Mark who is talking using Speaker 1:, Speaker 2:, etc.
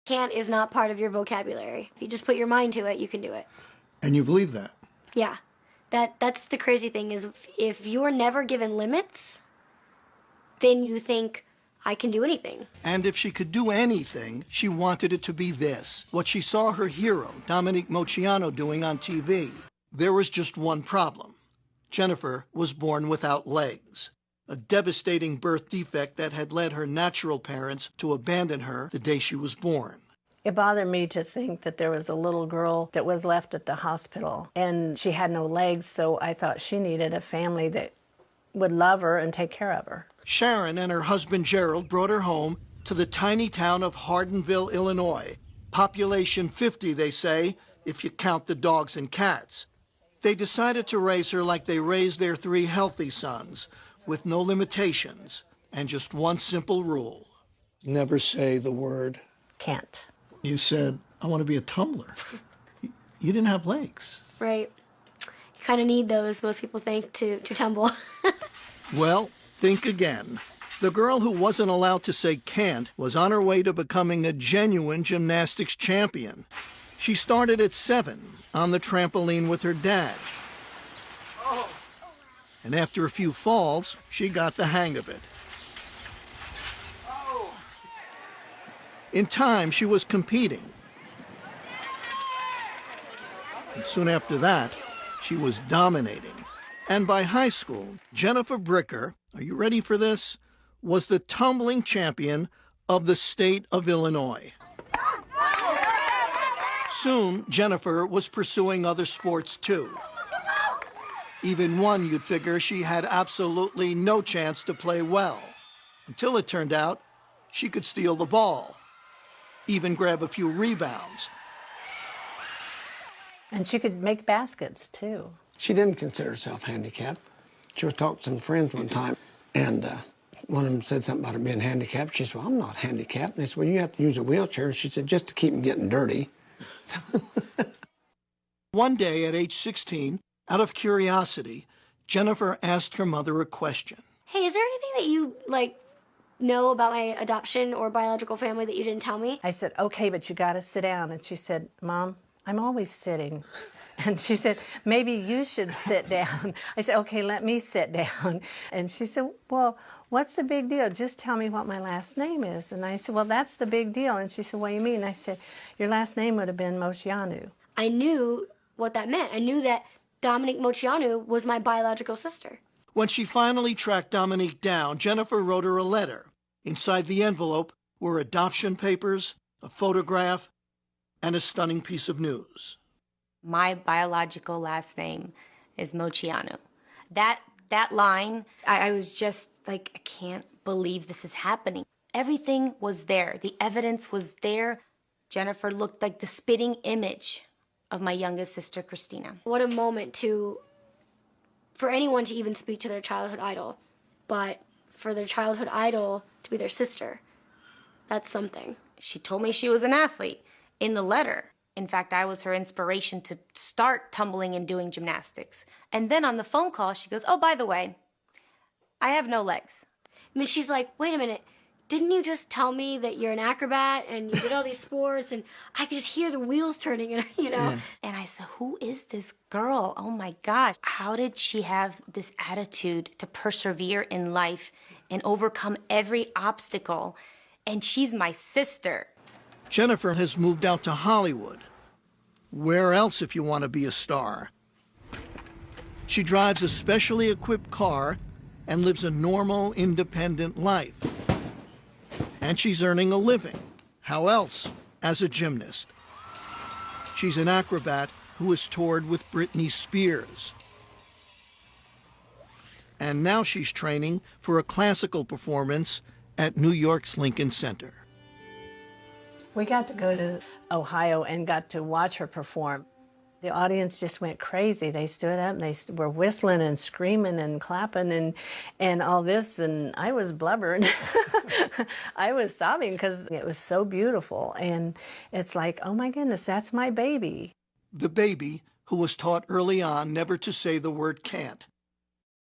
Speaker 1: Can't is not part of your vocabulary. If you just put your mind to it, you can do it.
Speaker 2: And you believe that?
Speaker 1: Yeah. That's the crazy thing is if you're never given limits, then you think, I can do anything.
Speaker 2: And if she could do anything, she wanted it to be this, what she saw her hero, Dominique Moceanu, doing on TV. There was just one problem. Jennifer was born without legs, a devastating birth defect that had led her natural parents to abandon her the day she was born.
Speaker 3: It bothered me to think that there was a little girl that was left at the hospital and she had no legs, so I thought she needed a family that would love her and take care of her.
Speaker 2: Sharon and her husband Gerald brought her home to the tiny town of Hardinville, Illinois. Population 50, they say, if you count the dogs and cats. They decided to raise her like they raised their 3 healthy sons, with no limitations and just one simple rule. Never say the word
Speaker 3: Can't.
Speaker 2: You said, I want to be a tumbler. You didn't have legs.
Speaker 1: Right. You kind of need those, most people think, to tumble.
Speaker 2: Well, think again. The girl who wasn't allowed to say can't was on her way to becoming a genuine gymnastics champion. She started at 7 on the trampoline with her dad. And after a few falls, she got the hang of it. In time, she was competing. And soon after that, she was dominating. And by high school, Jennifer Bricker, are you ready for this, was the tumbling champion of the state of Illinois. Soon, Jennifer was pursuing other sports too. Even one you'd figure she had absolutely no chance to play well, until it turned out she could steal the ball, even grab a few rebounds.
Speaker 3: And she could make baskets, too.
Speaker 4: She didn't consider herself handicapped. She was talking to some friends one time, and one of them said something about her being handicapped. She said, well, I'm not handicapped. And they said, well, you have to use a wheelchair. And she said, just to keep them getting dirty.
Speaker 2: One day at age 16, out of curiosity, Jennifer asked her mother a question.
Speaker 1: Hey, is there anything that you, know about my adoption or biological family that you didn't tell me?
Speaker 3: I said, okay, but you got to sit down. And she said, Mom, I'm always sitting. And she said, maybe you should sit down. I said, okay, let me sit down. And she said, well, what's the big deal? Just tell me what my last name is. And I said, well, that's the big deal. And she said, what do you mean? I said, your last name would have been Moceanu.
Speaker 1: I knew what that meant. I knew that Dominique Moceanu was my biological sister.
Speaker 2: When she finally tracked Dominique down, Jennifer wrote her a letter. Inside the envelope were adoption papers, a photograph, and a stunning piece of news.
Speaker 5: My biological last name is Moceanu. That line, I was just like, I can't believe this is happening. Everything was there. The evidence was there. Jennifer looked like the spitting image of my youngest sister, Christina.
Speaker 1: What a moment for anyone to even speak to their childhood idol, but for their childhood idol to be their sister, that's something.
Speaker 5: She told me she was an athlete in the letter. In fact, I was her inspiration to start tumbling and doing gymnastics. And then on the phone call, she goes, oh, by the way, I have no legs.
Speaker 1: I mean, she's like, wait a minute, didn't you just tell me that you're an acrobat and you did all these sports? And I could just hear the wheels turning, and
Speaker 2: Yeah.
Speaker 5: And I said, who is this girl? Oh my gosh. How did she have this attitude to persevere in life and overcome every obstacle? And she's my sister.
Speaker 2: Jennifer has moved out to Hollywood. Where else if you want to be a star? She drives a specially equipped car and lives a normal, independent life. And she's earning a living. How else? As a gymnast. She's an acrobat who has toured with Britney Spears. And now she's training for a classical performance at New York's Lincoln Center.
Speaker 3: We got to go to Ohio and got to watch her perform. The audience just went crazy. They stood up and they were whistling and screaming and clapping and all this, and I was blubbering. I was sobbing because it was so beautiful, and it's like, oh my goodness, that's my baby.
Speaker 2: The baby who was taught early on never to say the word can't.